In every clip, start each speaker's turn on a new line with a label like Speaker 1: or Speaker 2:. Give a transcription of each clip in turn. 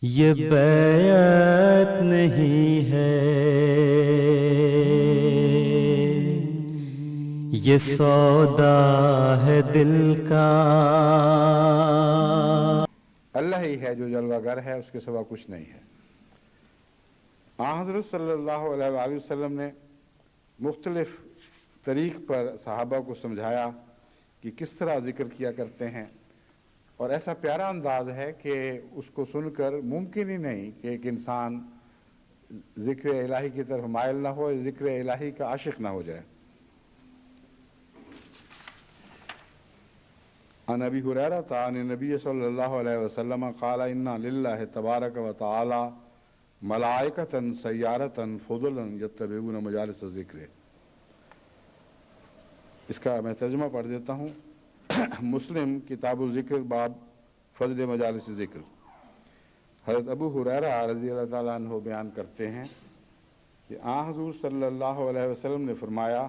Speaker 1: یہ بیعت نہیں ہے، یہ سودا ہے دل کا۔
Speaker 2: اللہ ہی ہے جو جلوہ گر ہے، اس کے سوا کچھ نہیں ہے۔ آن حضرت صلی اللہ علیہ وآلہ وسلم نے مختلف طریق پر صحابہ کو سمجھایا کہ کس طرح ذکر کیا کرتے ہیں، اور ایسا پیارا انداز ہے کہ اس کو سن کر ممکن ہی نہیں کہ ایک انسان ذکر الہی کی طرف مائل نہ ہو، ذکر الہی کا عاشق نہ ہو جائے۔ عن ابی ہریرہ عن النبی صلی اللہ علیہ وسلم قال ان للہ تبارک و تعالی ملائکۃ سیارۃ فضلا یتبعون مجالس الذکر۔ اس کا میں ترجمہ پڑھ دیتا ہوں۔ مسلم کتاب الذکر باب فضل مجالس ذکر۔ حضرت ابو ہریرہ رضی اللہ تعالیٰ عنہ بیان کرتے ہیں کہ آن حضور صلی اللہ علیہ وسلم نے فرمایا،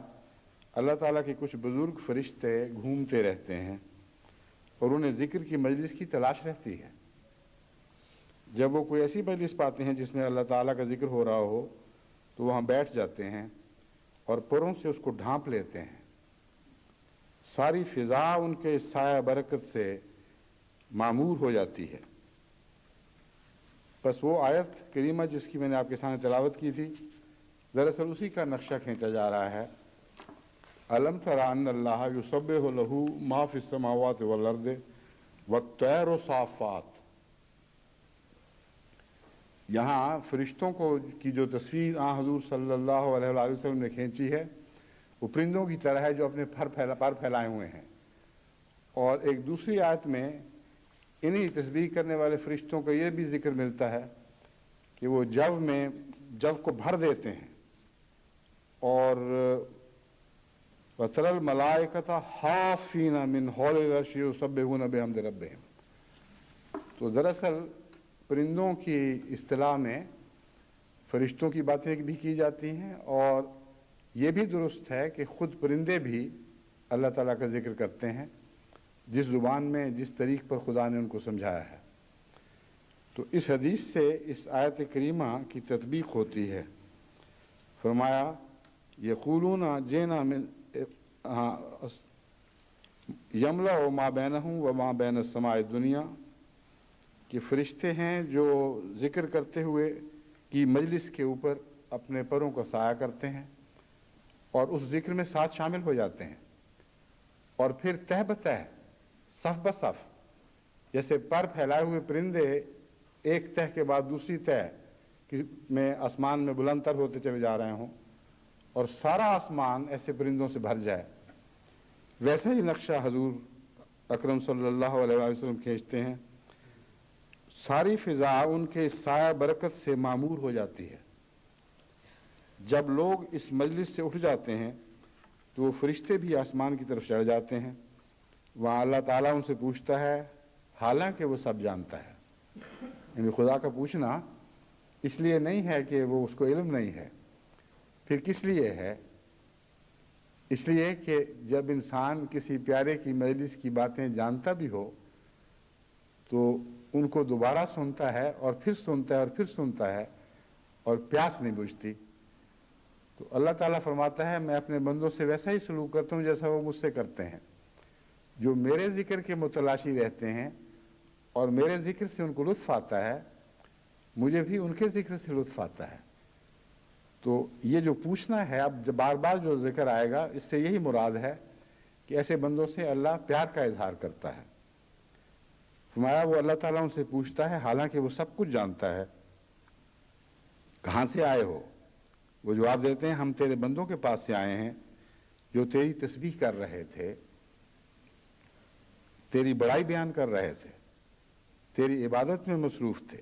Speaker 2: اللہ تعالیٰ کے کچھ بزرگ فرشتے گھومتے رہتے ہیں اور انہیں ذکر کی مجلس کی تلاش رہتی ہے۔ جب وہ کوئی ایسی مجلس پاتے ہیں جس میں اللہ تعالیٰ کا ذکر ہو رہا ہو تو وہاں بیٹھ جاتے ہیں اور پروں سے اس کو ڈھانپ لیتے ہیں۔ ساری فضا ان کے سایہ برکت سے معمور ہو جاتی ہے۔ بس وہ آیت کریمہ جس کی میں نے آپ کے سامنے تلاوت کی تھی، دراصل اسی کا نقشہ کھینچا جا رہا ہے۔ الم تر ان اللہ یسبح لہ ما فی السماوات والارض والطیر صافات۔ یہاں فرشتوں کی جو تصویر آن حضور صلی اللہ علیہ وآلہ وسلم نے کھینچی ہے، وہ پرندوں کی طرح ہے جو اپنے پر پھیلائے ہوئے ہیں، اور ایک دوسری آیت میں انہی تسبیح کرنے والے فرشتوں کا یہ بھی ذکر ملتا ہے کہ وہ جو کو بھر دیتے ہیں، اور وَتَرَى الْمَلَائِكَةَ حَافِّينَ مِنْ حَوْلِ الْعَرْشِ يُسَبِّحُونَ بِحَمْدِ رَبِّهِمْ۔ تو دراصل پرندوں کی اصطلاح میں فرشتوں کی باتیں بھی کی جاتی ہیں، اور یہ بھی درست ہے کہ خود پرندے بھی اللہ تعالیٰ کا ذکر کرتے ہیں، جس زبان میں جس طریق پر خدا نے ان کو سمجھایا ہے۔ تو اس حدیث سے اس آیت کریمہ کی تطبیق ہوتی ہے۔ فرمایا یقولون جئنا من یملأ ما بینہم وما بین السماء الدنیا، کہ فرشتے ہیں جو ذکر کرتے ہوئے کی مجلس کے اوپر اپنے پروں کا سایہ کرتے ہیں اور اس ذکر میں ساتھ شامل ہو جاتے ہیں، اور پھر تہ بتہ صف بصف جیسے پر پھیلائے ہوئے پرندے ایک تہ کے بعد دوسری تہ میں آسمان میں بلند تر ہوتے چلے جا رہے ہوں اور سارا آسمان ایسے پرندوں سے بھر جائے، ویسا ہی نقشہ حضور اکرم صلی اللہ علیہ وسلم کھینچتے ہیں۔ ساری فضا ان کے سایہ برکت سے معمور ہو جاتی ہے۔ جب لوگ اس مجلس سے اٹھ جاتے ہیں تو وہ فرشتے بھی آسمان کی طرف چڑھ جاتے ہیں، وہاں اللہ تعالیٰ ان سے پوچھتا ہے، حالانکہ وہ سب جانتا ہے۔ یعنی خدا کا پوچھنا اس لیے نہیں ہے کہ وہ اس کو علم نہیں ہے، پھر کس لیے ہے؟ اس لیے کہ جب انسان کسی پیارے کی مجلس کی باتیں جانتا بھی ہو تو ان کو دوبارہ سنتا ہے اور پھر سنتا ہے اور پھر سنتا ہے، اور پیاس نہیں بجھتی۔ تو اللہ تعالیٰ فرماتا ہے، میں اپنے بندوں سے ویسا ہی سلوک کرتا ہوں جیسا وہ مجھ سے کرتے ہیں، جو میرے ذکر کے متلاشی رہتے ہیں اور میرے ذکر سے ان کو لطف آتا ہے، مجھے بھی ان کے ذکر سے لطف آتا ہے۔ تو یہ جو پوچھنا ہے، اب بار بار جو ذکر آئے گا، اس سے یہی مراد ہے کہ ایسے بندوں سے اللہ پیار کا اظہار کرتا ہے۔ فرمایا وہ اللہ تعالیٰ ان سے پوچھتا ہے حالانکہ وہ سب کچھ جانتا ہے، کہاں سے آئے ہو؟ وہ جواب دیتے ہیں، ہم تیرے بندوں کے پاس سے آئے ہیں جو تیری تسبیح کر رہے تھے، تیری بڑائی بیان کر رہے تھے، تیری عبادت میں مصروف تھے،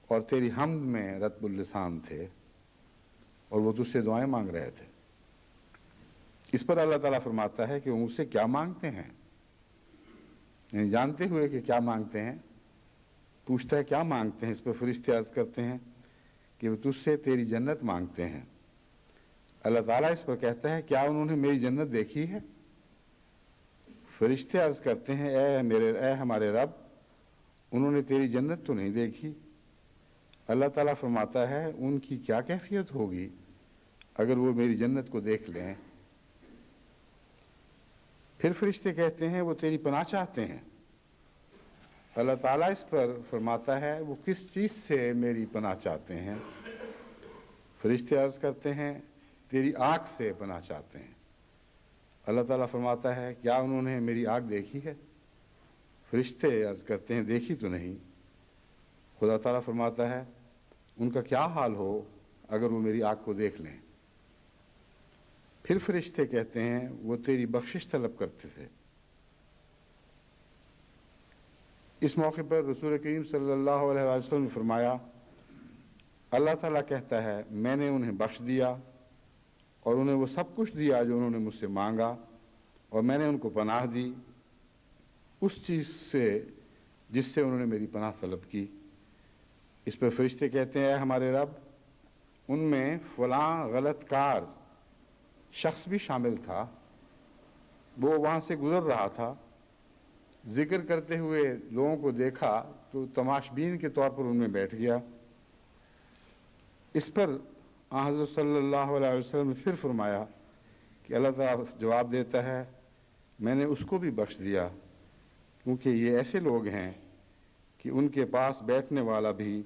Speaker 2: اور تیری حمد میں رطب اللسان تھے، اور وہ تجھ سے دعائیں مانگ رہے تھے۔ اس پر اللہ تعالیٰ فرماتا ہے کہ وہ مجھ سے کیا مانگتے ہیں، یعنی جانتے ہوئے کہ کیا مانگتے ہیں، پوچھتا ہے کیا مانگتے ہیں۔ اس پر فرشتے عرض کرتے ہیں کہ وہ تجھ سے تیری جنت مانگتے ہیں۔ اللہ تعالیٰ اس پر کہتا ہے، کیا انہوں نے میری جنت دیکھی ہے؟ فرشتے عرض کرتے ہیں، اے ہمارے رب، انہوں نے تیری جنت تو نہیں دیکھی۔ اللہ تعالیٰ فرماتا ہے ان کی کیا کیفیت ہوگی اگر وہ میری جنت کو دیکھ لیں۔ پھر فرشتے کہتے ہیں وہ تیری پناہ چاہتے ہیں۔ اللہ تعالیٰ اس پر فرماتا ہے وہ کس چیز سے میری پناہ چاہتے ہیں؟ فرشتے عرض کرتے ہیں تیری آنکھ سے پناہ چاہتے ہیں۔ اللہ تعالیٰ فرماتا ہے کیا انہوں نے میری آنکھ دیکھی ہے؟ فرشتے عرض کرتے ہیں دیکھی تو نہیں۔ خدا تعالیٰ فرماتا ہے ان کا کیا حال ہو اگر وہ میری آنکھ کو دیکھ لیں۔ پھر فرشتے کہتے ہیں وہ تیری بخشش طلب کرتے تھے۔ اس موقع پر رسول کریم صلی اللہ علیہ وسلم نے فرمایا اللہ تعالیٰ کہتا ہے میں نے انہیں بخش دیا اور انہیں وہ سب کچھ دیا جو انہوں نے مجھ سے مانگا، اور میں نے ان کو پناہ دی اس چیز سے جس سے انہوں نے میری پناہ طلب کی۔ اس پر فرشتے کہتے ہیں اے ہمارے رب، ان میں فلاں غلط کار شخص بھی شامل تھا، وہ وہاں سے گزر رہا تھا، ذکر کرتے ہوئے لوگوں کو دیکھا تو تماشبین کے طور پر ان میں بیٹھ گیا۔ اس پر حضرت صلی اللہ علیہ وسلم نے پھر فرمایا کہ اللہ تعالیٰ جواب دیتا ہے میں نے اس کو بھی بخش دیا، کیونکہ یہ ایسے لوگ ہیں کہ ان کے پاس بیٹھنے والا بھی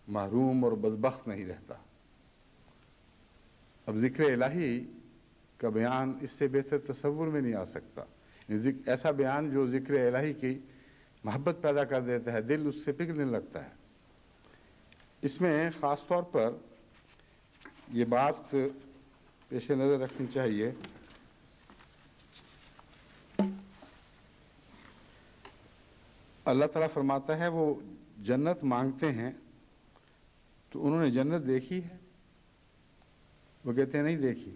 Speaker 2: محروم اور بدبخت نہیں رہتا۔ اب ذکر الہی کا بیان اس سے بہتر تصور میں نہیں آ سکتا، ایسا بیان جو ذکر الہی کی محبت پیدا کر دیتا ہے، دل اس سے پگھلنے لگتا ہے۔ اس میں خاص طور پر یہ بات پیش نظر رکھنی چاہیے اللہ تعالیٰ فرماتا ہے وہ جنت مانگتے ہیں تو انہوں نے جنت دیکھی ہے؟ وہ کہتے ہیں نہیں دیکھی۔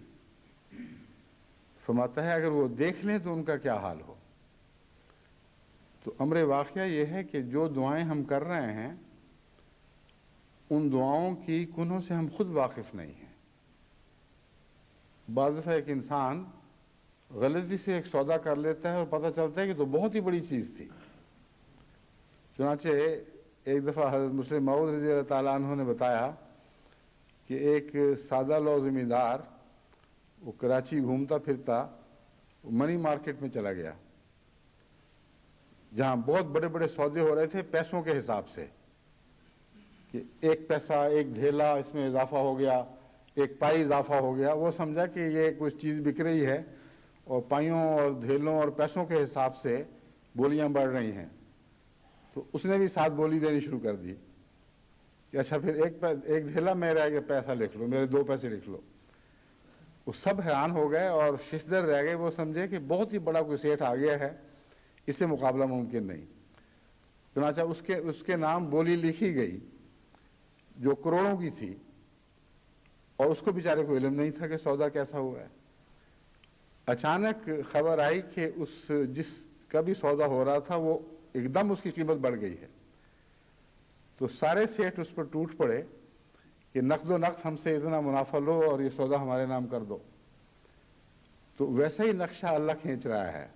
Speaker 2: فرماتا ہے اگر وہ دیکھ لیں تو ان کا کیا حال ہو؟ تو امر واقعہ یہ ہے کہ جو دعائیں ہم کر رہے ہیں ان دعاؤں کی کنہوں سے ہم خود واقف نہیں ہیں۔ بعض دفعہ ایک انسان غلطی سے ایک سودا کر لیتا ہے اور پتہ چلتا ہے کہ تو بہت ہی بڑی چیز تھی۔ چنانچہ ایک دفعہ حضرت مسلم موعود رضی اللہ تعالیٰ عنہ نے بتایا کہ ایک سادہ لو زمیندار وہ کراچی گھومتا پھرتا منی مارکیٹ میں چلا گیا جہاں بہت بڑے بڑے سودے ہو رہے تھے پیسوں کے حساب سے، کہ ایک پیسہ ایک دھیلا اس میں اضافہ ہو گیا، ایک پائی اضافہ ہو گیا۔ وہ سمجھا کہ یہ کچھ چیز بک رہی ہے اور پائیوں اور دھیلوں اور پیسوں کے حساب سے بولیاں بڑھ رہی ہیں، تو اس نے بھی ساتھ بولی دینی شروع کر دی کہ اچھا پھر ایک دھیلا میں رہ گیا پیسہ لکھ لو، میرے 2 پیسے لکھ لو۔ وہ سب حیران ہو گئے اور ششدر رہ گئے، وہ سمجھے کہ بہت ہی بڑا کوئی سیٹھ آ گیا ہے، اس سے مقابلہ ممکن نہیں۔ چنانچہ اس کے نام بولی لکھی گئی جو کروڑوں کی تھی، اور اس کو بیچارے کو علم نہیں تھا کہ سودا کیسا ہوا ہے۔ اچانک خبر آئی کہ جس کا بھی سودا ہو رہا تھا وہ ایک دم اس کی قیمت بڑھ گئی ہے، تو سارے سیٹھ اس پر ٹوٹ پڑے کہ نقد و نقد ہم سے اتنا منافع لو اور یہ سودا ہمارے نام کر دو۔ تو ویسا ہی نقشہ اللہ کھینچ رہا ہے۔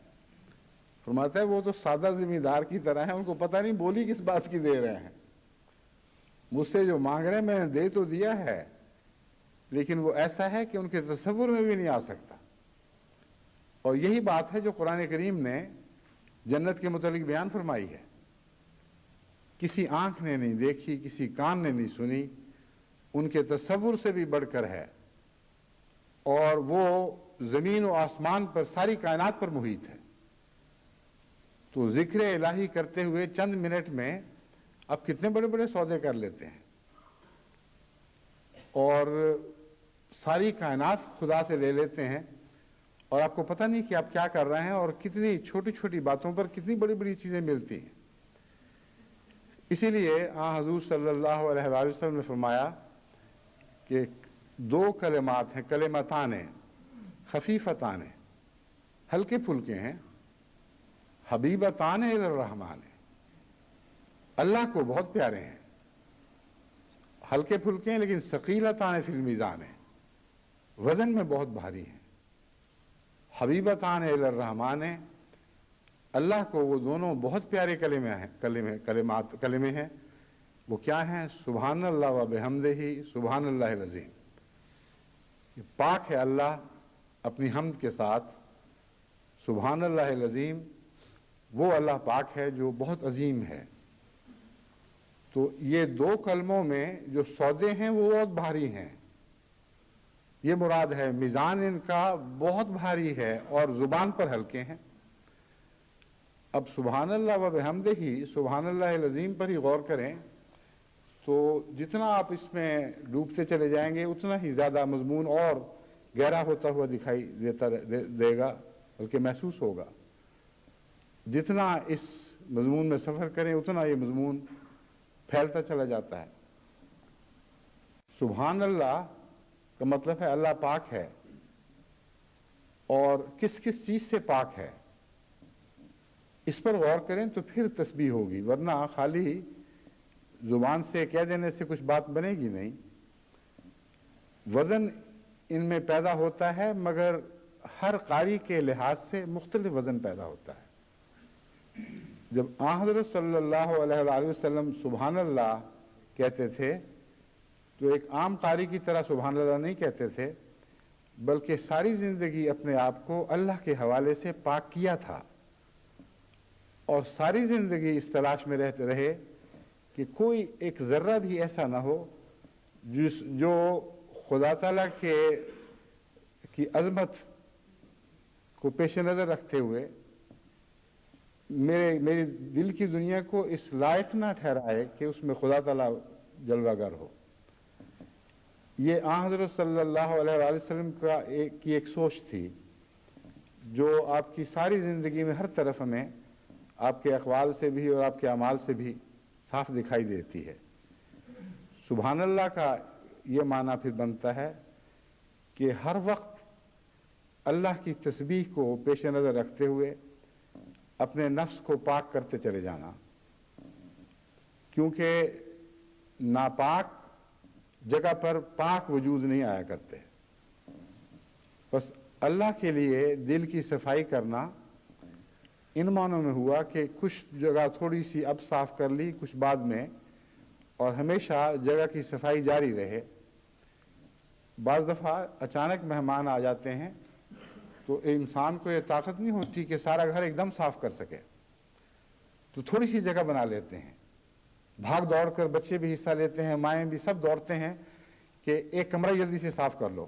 Speaker 2: فرماتا ہے وہ تو سادہ زمیندار کی طرح ہیں، ان کو پتہ نہیں بولی کس بات کی دے رہے ہیں، مجھ سے جو مانگ رہے ہیں میں نے دے تو دیا ہے، لیکن وہ ایسا ہے کہ ان کے تصور میں بھی نہیں آ سکتا۔ اور یہی بات ہے جو قرآن کریم نے جنت کے متعلق بیان فرمائی ہے۔ کسی آنکھ نے نہیں دیکھی، کسی کان نے نہیں سنی، ان کے تصور سے بھی بڑھ کر ہے، اور وہ زمین و آسمان پر ساری کائنات پر محیط ہے۔ تو ذکر الہی کرتے ہوئے چند منٹ میں اب کتنے بڑے بڑے سودے کر لیتے ہیں، اور ساری کائنات خدا سے لے لیتے ہیں، اور آپ کو پتہ نہیں کہ آپ کیا کر رہے ہیں، اور کتنی چھوٹی چھوٹی باتوں پر کتنی بڑی بڑی چیزیں ملتی ہیں۔ اسی لیے حضور صلی اللہ علیہ وآلہ وسلم نے فرمایا کہ 2 کلمات ہیں، کلمتان خفیفتان، ہلکے پھلکے ہیں، حبیبتان الی الرحمن، اللہ کو بہت پیارے ہیں، ہلکے پھلکے ہیں لیکن ثقیلتان فی المیزان ہیں، وزن میں بہت بھاری ہیں۔ حبیبتان الی الرحمن، اللہ کو وہ دونوں بہت پیارے کلمے ہیں. وہ کیا ہیں؟ سبحان اللہ و بحمدہ سبحان اللہ العظیم. پاک ہے اللہ اپنی حمد کے ساتھ. سبحان اللہ العظیم، وہ اللہ پاک ہے جو بہت عظیم ہے. تو یہ دو کلموں میں جو سودے ہیں وہ بہت بھاری ہیں، یہ مراد ہے. میزان ان کا بہت بھاری ہے اور زبان پر ہلکے ہیں. اب سبحان اللہ و بحمدہ سبحان اللہ العظیم پر ہی غور کریں تو جتنا آپ اس میں ڈوبتے چلے جائیں گے اتنا ہی زیادہ مضمون اور گہرا ہوتا ہوا دکھائی دے گا، بلکہ محسوس ہوگا. جتنا اس مضمون میں سفر کریں اتنا یہ مضمون پھیلتا چلا جاتا ہے. سبحان اللہ کا مطلب ہے اللہ پاک ہے، اور کس کس چیز سے پاک ہے اس پر غور کریں تو پھر تسبیح ہوگی، ورنہ خالی زبان سے کہہ دینے سے کچھ بات بنے گی نہیں. وزن ان میں پیدا ہوتا ہے، مگر ہر قاری کے لحاظ سے مختلف وزن پیدا ہوتا ہے. جب حضرت صلی اللہ علیہ وآلہ وسلم سبحان اللہ کہتے تھے تو ایک عام قاری کی طرح سبحان اللہ نہیں کہتے تھے، بلکہ ساری زندگی اپنے آپ کو اللہ کے حوالے سے پاک کیا تھا، اور ساری زندگی اس تلاش میں رہتے رہے کہ کوئی ایک ذرہ بھی ایسا نہ ہو جو خدا تعالیٰ کی عظمت کو پیش نظر رکھتے ہوئے میری دل کی دنیا کو اس لائق نہ ٹھہرائے کہ اس میں خدا تعالیٰ جلوہ گر ہو. یہ حضرت صلی اللہ علیہ وآلہ وسلم کی ایک سوچ تھی جو آپ کی ساری زندگی میں ہر طرف ہمیں آپ کے اقوال سے بھی اور آپ کے اعمال سے بھی صاف دکھائی دیتی ہے. سبحان اللہ کا یہ معنی پھر بنتا ہے کہ ہر وقت اللہ کی تسبیح کو پیش نظر رکھتے ہوئے اپنے نفس کو پاک کرتے چلے جانا، کیونکہ ناپاک جگہ پر پاک وجود نہیں آیا کرتے. بس اللہ کے لیے دل کی صفائی کرنا ان معنوں میں ہوا کہ کچھ جگہ تھوڑی سی اب صاف کر لی، کچھ بعد میں، اور ہمیشہ جگہ کی صفائی جاری رہے. بعض دفعہ اچانک مہمان آ جاتے ہیں تو انسان کو یہ طاقت نہیں ہوتی کہ سارا گھر ایک دم صاف کر سکے، تو تھوڑی سی جگہ بنا لیتے ہیں. بھاگ دوڑ کر بچے بھی حصہ لیتے ہیں، مائیں بھی، سب دوڑتے ہیں کہ ایک کمرہ جلدی سے صاف کر لو،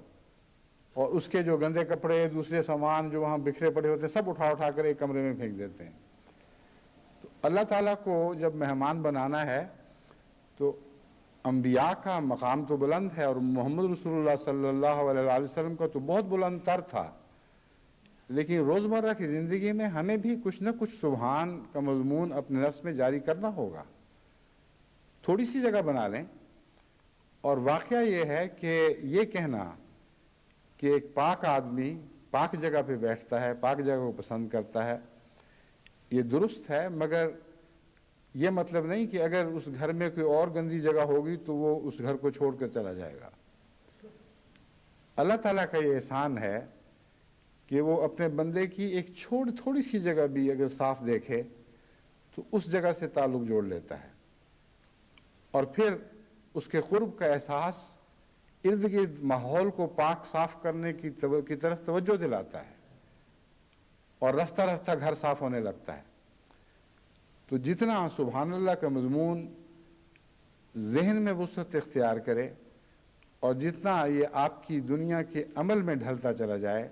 Speaker 2: اور اس کے جو گندے کپڑے، دوسرے سامان جو وہاں بکھرے پڑے ہوتے ہیں سب اٹھا کر ایک کمرے میں پھینک دیتے ہیں. تو اللہ تعالیٰ کو جب مہمان بنانا ہے تو انبیاء کا مقام تو بلند ہے، اور محمد رسول اللہ صلی اللہ علیہ وآلہ وسلم کا تو بہت بلند تر تھا، لیکن روزمرہ کی زندگی میں ہمیں بھی کچھ نہ کچھ سبحان کا مضمون اپنے نفس میں جاری کرنا ہوگا. تھوڑی سی جگہ بنا لیں. اور واقعہ یہ ہے کہ یہ کہنا کہ ایک پاک آدمی پاک جگہ پہ بیٹھتا ہے، پاک جگہ کو پسند کرتا ہے، یہ درست ہے، مگر یہ مطلب نہیں کہ اگر اس گھر میں کوئی اور گندی جگہ ہوگی تو وہ اس گھر کو چھوڑ کر چلا جائے گا. اللہ تعالیٰ کا یہ احسان ہے کہ وہ اپنے بندے کی ایک تھوڑی سی جگہ بھی اگر صاف دیکھے تو اس جگہ سے تعلق جوڑ لیتا ہے، اور پھر اس کے قرب کا احساس ارد گرد ماحول کو پاک صاف کرنے کی طرف توجہ دلاتا ہے، اور رفتہ رفتہ گھر صاف ہونے لگتا ہے. تو جتنا سبحان اللہ کا مضمون ذہن میں وسعت اختیار کرے اور جتنا یہ آپ کی دنیا کے عمل میں ڈھلتا چلا جائے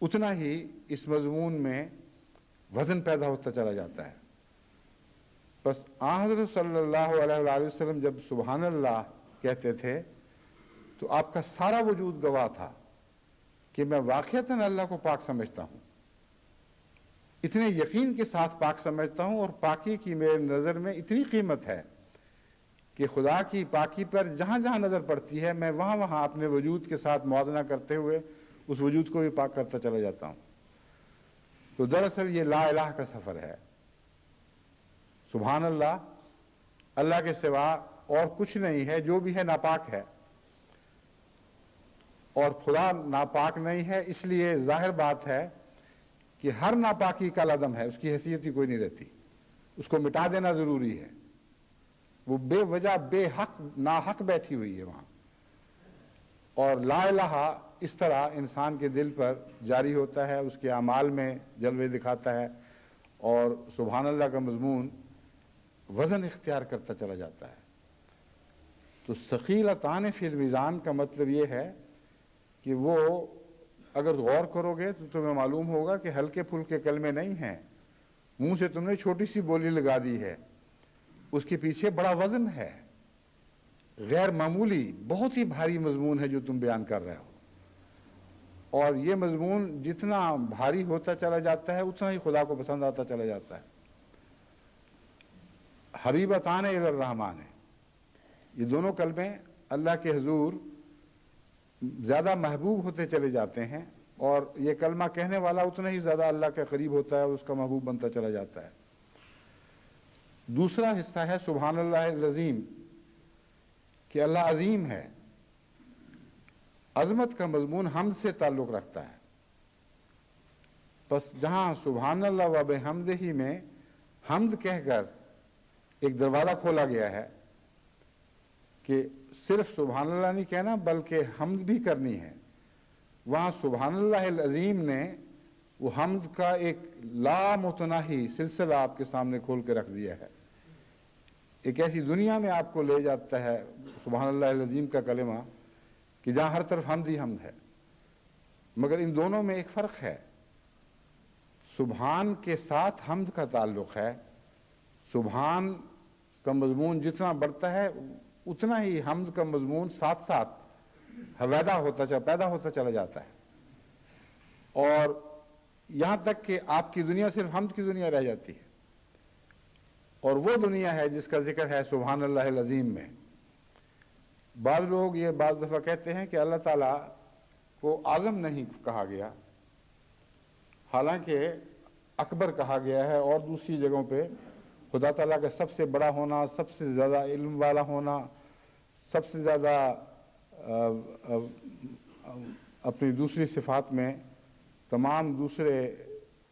Speaker 2: اتنا ہی اس مضمون میں وزن پیدا ہوتا چلا جاتا ہے. بس حضرت صلی اللہ علیہ وآلہ وسلم جب سبحان اللہ کہتے تھے تو آپ کا سارا وجود گواہ تھا کہ میں واقعتاً اللہ کو پاک سمجھتا ہوں، اتنے یقین کے ساتھ پاک سمجھتا ہوں، اور پاکی کی میرے نظر میں اتنی قیمت ہے کہ خدا کی پاکی پر جہاں جہاں نظر پڑتی ہے میں وہاں وہاں اپنے وجود کے ساتھ موازنہ کرتے ہوئے اس وجود کو بھی پاک کرتا چلا جاتا ہوں. تو دراصل یہ لا الہ کا سفر ہے. سبحان اللہ، اللہ کے سوا اور کچھ نہیں ہے، جو بھی ہے ناپاک ہے، اور خدا ناپاک نہیں ہے، اس لیے ظاہر بات ہے کہ ہر ناپاکی کا عدم ہے، اس کی حیثیت ہی کوئی نہیں رہتی، اس کو مٹا دینا ضروری ہے، وہ بے وجہ بے حق ناحق بیٹھی ہوئی ہے وہاں. اور لا الہ اس طرح انسان کے دل پر جاری ہوتا ہے، اس کے اعمال میں جلوے دکھاتا ہے، اور سبحان اللہ کا مضمون وزن اختیار کرتا چلا جاتا ہے. تو ثقیلتان فی المیزان کا مطلب یہ ہے کہ وہ اگر غور کرو گے تو تمہیں معلوم ہوگا کہ ہلکے پھلکے کلمے نہیں ہیں، منہ سے تم نے چھوٹی سی بولی لگا دی ہے، اس کے پیچھے بڑا وزن ہے، غیر معمولی بہت ہی بھاری مضمون ہے جو تم بیان کر رہے ہو. اور یہ مضمون جتنا بھاری ہوتا چلا جاتا ہے اتنا ہی خدا کو پسند آتا چلا جاتا ہے. حبیبتان الی الرحمن ہے، یہ دونوں کلمے اللہ کے حضور زیادہ محبوب ہوتے چلے جاتے ہیں، اور یہ کلمہ کہنے والا اتنا ہی زیادہ اللہ کے قریب ہوتا ہے اور اس کا محبوب بنتا چلا جاتا ہے. دوسرا حصہ ہے سبحان اللہ العظیم، کہ اللہ عظیم ہے. عظمت کا مضمون حمد سے تعلق رکھتا ہے. بس جہاں سبحان اللہ و بحمدہ میں حمد کہہ کر ایک دروازہ کھولا گیا ہے کہ صرف سبحان اللہ نہیں کہنا بلکہ حمد بھی کرنی ہے، وہاں سبحان اللہ العظیم نے وہ حمد کا ایک لامتناہی سلسلہ آپ کے سامنے کھول کے رکھ دیا ہے. ایک ایسی دنیا میں آپ کو لے جاتا ہے سبحان اللہ العظیم کا کلمہ کہ جہاں ہر طرف حمد ہی حمد ہے. مگر ان دونوں میں ایک فرق ہے، سبحان کے ساتھ حمد کا تعلق ہے. سبحان کا مضمون جتنا بڑھتا ہے اتنا ہی حمد کا مضمون ساتھ ساتھ پیدا ہوتا چلا جاتا ہے، اور یہاں تک کہ آپ کی دنیا صرف حمد کی دنیا رہ جاتی ہے، اور وہ دنیا ہے جس کا ذکر ہے سبحان اللہ العظیم میں. بعض لوگ یہ بعض دفعہ کہتے ہیں کہ اللہ تعالیٰ کو اعظم نہیں کہا گیا، حالانکہ اکبر کہا گیا ہے، اور دوسری جگہوں پہ خدا تعالیٰ کا سب سے بڑا ہونا، سب سے زیادہ علم والا ہونا، سب سے زیادہ اپنی دوسری صفات میں تمام دوسرے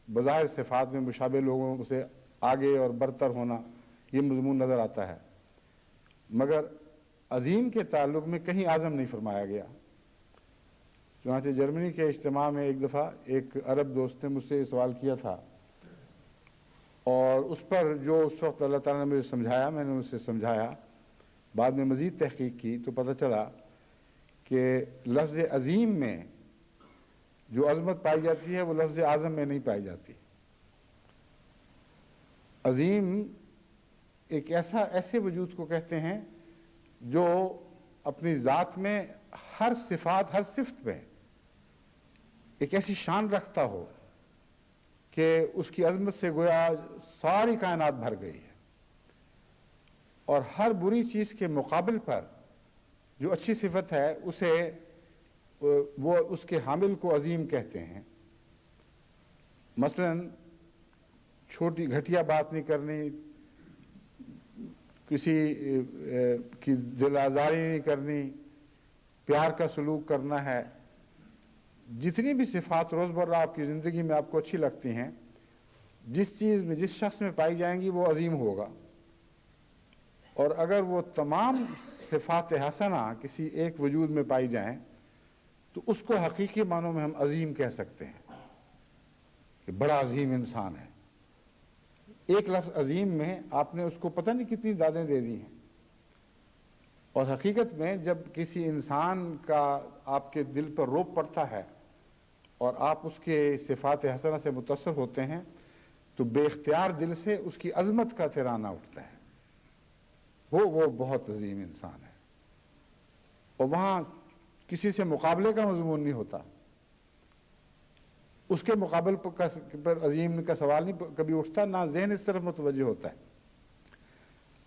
Speaker 2: بظاہر صفات میں مشابہ لوگوں سے آگے اور برتر ہونا، یہ مضمون نظر آتا ہے. مگر عظیم کے تعلق میں کہیں اعظم نہیں فرمایا گیا. چنانچہ جرمنی کے اجتماع میں ایک دفعہ ایک عرب دوست نے مجھ سے یہ سوال کیا تھا، اور اس پر جو اس وقت اللہ تعالیٰ نے مجھے سمجھایا میں نے اسے سمجھایا. بعد میں مزید تحقیق کی تو پتہ چلا کہ لفظ عظیم میں جو عظمت پائی جاتی ہے وہ لفظ اعظم میں نہیں پائی جاتی. عظیم ایک ایسے وجود کو کہتے ہیں جو اپنی ذات میں ہر صفت میں ایک ایسی شان رکھتا ہو کہ اس کی عظمت سے گویا ساری کائنات بھر گئی ہے، اور ہر بری چیز کے مقابل پر جو اچھی صفت ہے اسے وہ اس کے حامل کو عظیم کہتے ہیں. مثلا چھوٹی گھٹیا بات نہیں کرنی، کسی کی دل آزاری نہیں کرنی، پیار کا سلوک کرنا ہے. جتنی بھی صفات روز برہ آپ کی زندگی میں آپ کو اچھی لگتی ہیں، جس چیز میں جس شخص میں پائی جائیں گی وہ عظیم ہوگا. اور اگر وہ تمام صفات حسنہ کسی ایک وجود میں پائی جائیں تو اس کو حقیقی معنوں میں ہم عظیم کہہ سکتے ہیں کہ بڑا عظیم انسان ہے. ایک لفظ عظیم میں آپ نے اس کو پتہ نہیں کتنی دادیں دے دی ہیں، اور حقیقت میں جب کسی انسان کا آپ کے دل پر روب پڑتا ہے اور آپ اس کے صفات حسنہ سے متاثر ہوتے ہیں تو بے اختیار دل سے اس کی عظمت کا ترانہ اٹھتا ہے. وہ بہت عظیم انسان ہے، اور وہاں کسی سے مقابلے کا مضمون نہیں ہوتا. اس کے مقابل پر عظیم کا سوال نہیں کبھی اٹھتا، نہ ذہن اس طرف متوجہ ہوتا ہے.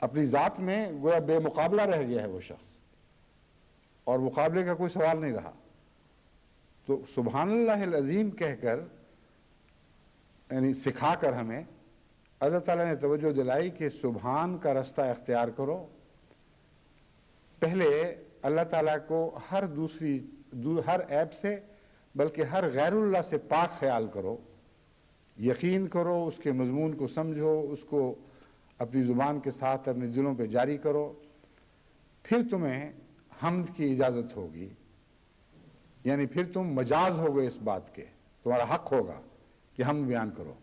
Speaker 2: اپنی ذات میں گویا بے مقابلہ رہ گیا ہے وہ شخص، اور مقابلے کا کوئی سوال نہیں رہا. تو سبحان اللہ العظیم کہہ کر یعنی سکھا کر ہمیں اللہ تعالیٰ نے توجہ دلائی کہ سبحان کا رستہ اختیار کرو. پہلے اللہ تعالیٰ کو ہر عیب سے بلکہ ہر غیر اللہ سے پاک خیال کرو. یقین کرو، اس کے مضمون کو سمجھو، اس کو اپنی زبان کے ساتھ اپنے دلوں پہ جاری کرو، پھر تمہیں حمد کی اجازت ہوگی، یعنی پھر تم مجاز ہوگے اس بات کے، تمہارا حق ہوگا کہ حمد بیان کرو،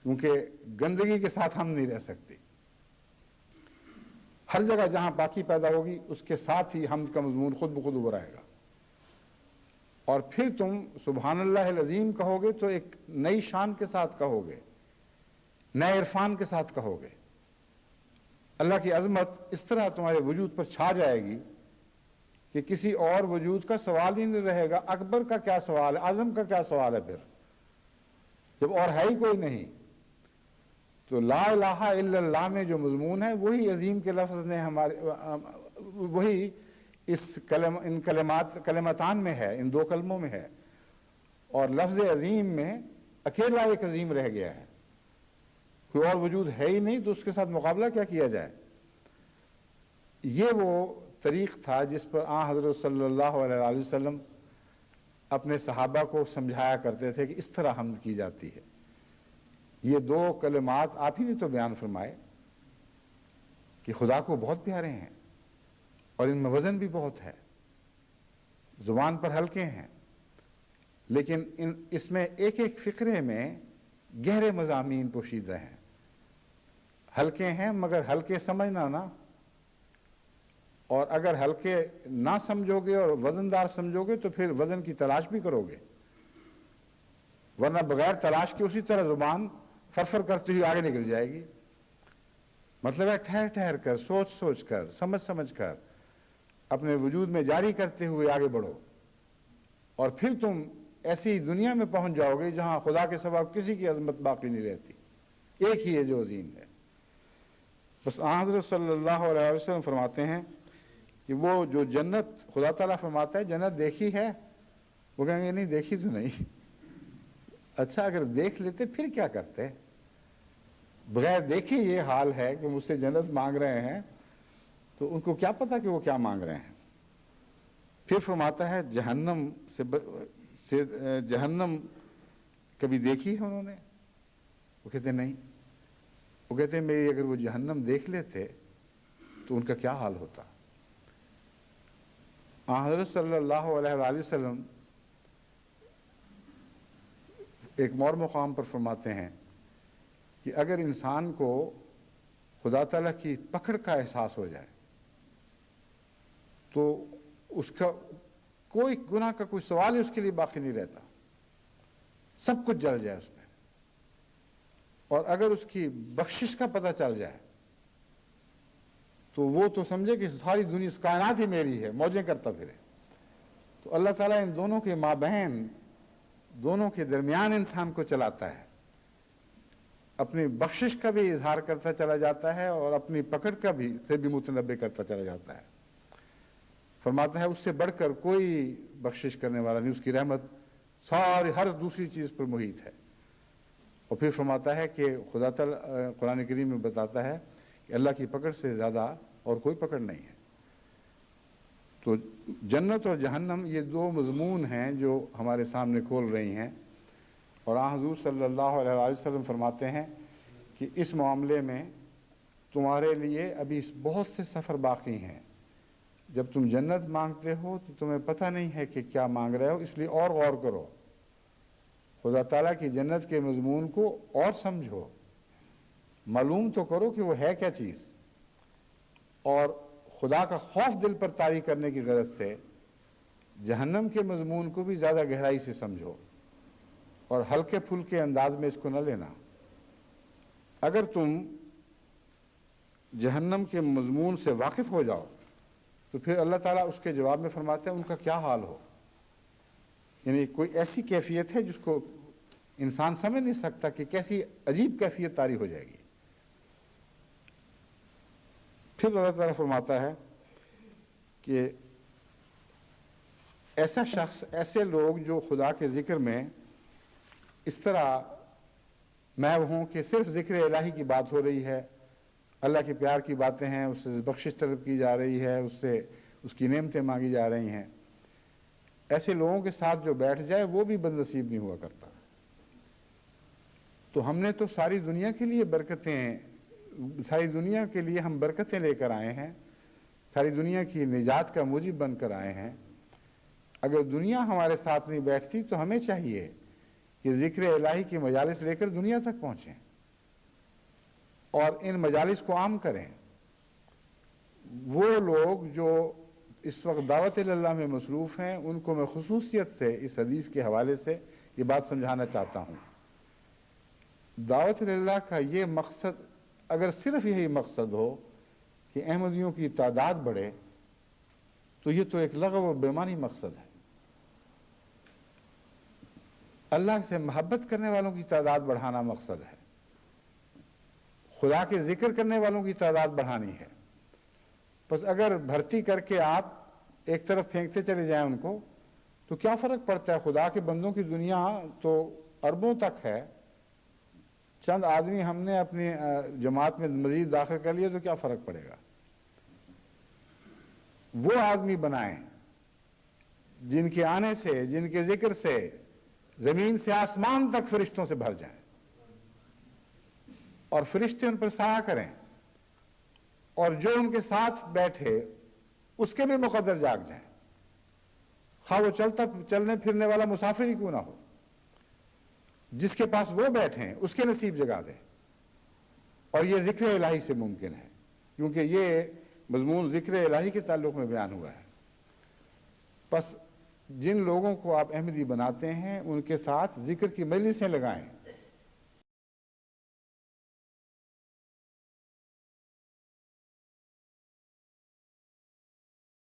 Speaker 2: کیونکہ گندگی کے ساتھ ہم نہیں رہ سکتے۔ ہر جگہ جہاں پاکی پیدا ہوگی اس کے ساتھ ہی حمد کا مضمون خود بخود ابھر آئے گا، اور پھر تم سبحان اللہ العظیم کہو گے تو ایک نئی شان کے ساتھ کہو گے، نئے عرفان کے ساتھ کہو گے۔ اللہ کی عظمت اس طرح تمہارے وجود پر چھا جائے گی کہ کسی اور وجود کا سوال ہی نہیں رہے گا۔ اکبر کا کیا سوال ہے، اعظم کا کیا سوال ہے پھر، جب اور ہے ہی کوئی نہیں؟ تو لا الہ الا اللہ میں جو مضمون ہے وہی عظیم کے لفظ نے وہی ان کلمتان میں ہے، ان دو کلموں میں ہے، اور لفظ عظیم میں اکیلا ایک عظیم رہ گیا ہے، کوئی اور وجود ہے ہی نہیں، تو اس کے ساتھ مقابلہ کیا کیا جائے؟ یہ وہ طریق تھا جس پر حضرت صلی اللہ علیہ وسلم اپنے صحابہ کو سمجھایا کرتے تھے کہ اس طرح حمد کی جاتی ہے۔ یہ دو کلمات آپ ہی نے تو بیان فرمائے کہ خدا کو بہت پیارے ہیں اور ان میں وزن بھی بہت ہے، زبان پر ہلکے ہیں، لیکن اس میں ایک ایک فقرے میں گہرے مضامین پوشیدہ ہیں۔ ہلکے ہیں مگر ہلکے سمجھنا نا، اور اگر ہلکے نہ سمجھو گے اور وزندار سمجھو گے تو پھر وزن کی تلاش بھی کرو گے، ورنہ بغیر تلاش کے اسی طرح زبان فرفر کرتی ہوئی آگے نکل جائے گی۔ مطلب ہے ٹھہر ٹھہر کر، سوچ سوچ کر، سمجھ سمجھ کر اپنے وجود میں جاری کرتے ہوئے آگے بڑھو، اور پھر تم ایسی دنیا میں پہنچ جاؤ گے جہاں خدا کے سوا کسی کی عظمت باقی نہیں رہتی، ایک ہی ہے جو عظیم ہے۔ بس حضرت صلی اللہ علیہ وسلم فرماتے ہیں کہ وہ جو جنت، خدا تعالیٰ فرماتا ہے جنت دیکھی ہے؟ وہ کہیں گے نہیں دیکھی تو نہیں۔ اچھا اگر دیکھ لیتے پھر کیا کرتے؟ بغیر دیکھے یہ حال ہے کہ مجھ سے جنت مانگ رہے ہیں، تو ان کو کیا پتا کہ وہ کیا مانگ رہے ہیں؟ پھر فرماتا ہے جہنم جہنم کبھی دیکھی ہے انہوں نے؟ وہ کہتے نہیں۔ وہ کہتے ہیں میری اگر وہ جہنم دیکھ لیتے تو ان کا کیا حال ہوتا؟ حضرت صلی اللہ علیہ وآلہ وسلم ایک اور مقام پر فرماتے ہیں کہ اگر انسان کو خدا تعالیٰ کی پکڑ کا احساس ہو جائے تو اس کا کوئی گناہ کا کوئی سوال ہی اس کے لیے باقی نہیں رہتا، سب کچھ جل جائے اس میں، اور اگر اس کی بخشش کا پتہ چل جائے تو وہ تو سمجھے کہ ساری دنیا کائنات ہی میری ہے، موجیں کرتا پھرے۔ تو اللہ تعالیٰ ان دونوں کے مابین، دونوں کے درمیان انسان کو چلاتا ہے، اپنی بخشش کا بھی اظہار کرتا چلا جاتا ہے اور اپنی پکڑ کا بھی سے بھی متنبع کرتا چلا جاتا ہے۔ فرماتا ہے اس سے بڑھ کر کوئی بخشش کرنے والا نہیں، اس کی رحمت ساری ہر دوسری چیز پر محیط ہے۔ اور پھر فرماتا ہے کہ خدا تعالیٰ قرآن کریم میں بتاتا ہے کہ اللہ کی پکڑ سے زیادہ اور کوئی پکڑ نہیں ہے۔ تو جنت اور جہنم یہ دو مضمون ہیں جو ہمارے سامنے کھول رہی ہیں، اور حضور صلی اللہ علیہ وسلم فرماتے ہیں کہ اس معاملے میں تمہارے لیے ابھی بہت سے سفر باقی ہیں۔ جب تم جنت مانگتے ہو تو تمہیں پتہ نہیں ہے کہ کیا مانگ رہے ہو، اس لیے اور غور کرو، خدا تعالیٰ کی جنت کے مضمون کو اور سمجھو، معلوم تو کرو کہ وہ ہے کیا چیز، اور خدا کا خوف دل پر طاری کرنے کی غرض سے جہنم کے مضمون کو بھی زیادہ گہرائی سے سمجھو، اور ہلکے پھلکے انداز میں اس کو نہ لینا۔ اگر تم جہنم کے مضمون سے واقف ہو جاؤ تو پھر اللہ تعالیٰ اس کے جواب میں فرماتے ہیں ان کا کیا حال ہو، یعنی کوئی ایسی کیفیت ہے جس کو انسان سمجھ نہیں سکتا کہ کیسی عجیب کیفیت طاری ہو جائے گی۔ پھر اللہ تعالیٰ فرماتا ہے کہ ایسا شخص، ایسے لوگ جو خدا کے ذکر میں اس طرح محو ہوں کہ صرف ذکر الہی کی بات ہو رہی ہے، اللہ کے پیار کی باتیں ہیں، اس سے بخشش طلب کی جا رہی ہے، اس سے اس کی نعمتیں مانگی جا رہی ہیں، ایسے لوگوں کے ساتھ جو بیٹھ جائے وہ بھی بد نصیب نہیں ہوا کرتا۔ تو ہم نے تو ساری دنیا کے لیے ساری دنیا کے لیے ہم برکتیں لے کر آئے ہیں، ساری دنیا کی نجات کا موجب بن کر آئے ہیں۔ اگر دنیا ہمارے ساتھ نہیں بیٹھتی تو ہمیں چاہیے کہ ذکر الہی کی مجالس لے کر دنیا تک پہنچیں اور ان مجالس کو عام کریں۔ وہ لوگ جو اس وقت دعوت اللہ میں مصروف ہیں ان کو میں خصوصیت سے اس حدیث کے حوالے سے یہ بات سمجھانا چاہتا ہوں۔ دعوت اللہ کا یہ مقصد، اگر صرف یہی مقصد ہو کہ احمدیوں کی تعداد بڑھے تو یہ تو ایک لغو و بےمانی مقصد ہے۔ اللہ سے محبت کرنے والوں کی تعداد بڑھانا مقصد ہے، خدا کے ذکر کرنے والوں کی تعداد بڑھانی ہے۔ بس اگر بھرتی کر کے آپ ایک طرف پھینکتے چلے جائیں ان کو تو کیا فرق پڑتا ہے؟ خدا کے بندوں کی دنیا تو اربوں تک ہے، چند آدمی ہم نے اپنی جماعت میں مزید داخل کر لیے تو کیا فرق پڑے گا؟ وہ آدمی بنائیں جن کے آنے سے، جن کے ذکر سے زمین سے آسمان تک فرشتوں سے بھر جائیں اور فرشتے ان پر سایہ کریں، اور جو ان کے ساتھ بیٹھے اس کے بھی مقدر جاگ جائیں، خواہ وہ چلنے پھرنے والا مسافر ہی کیوں نہ ہو، جس کے پاس وہ بیٹھیں اس کے نصیب جگا دیں۔ اور یہ ذکر الہی سے ممکن ہے، کیونکہ یہ مضمون ذکر الہی کے تعلق میں بیان ہوا ہے۔ پس جن لوگوں کو آپ احمدی بناتے ہیں ان کے ساتھ ذکر کی مجلسیں لگائیں،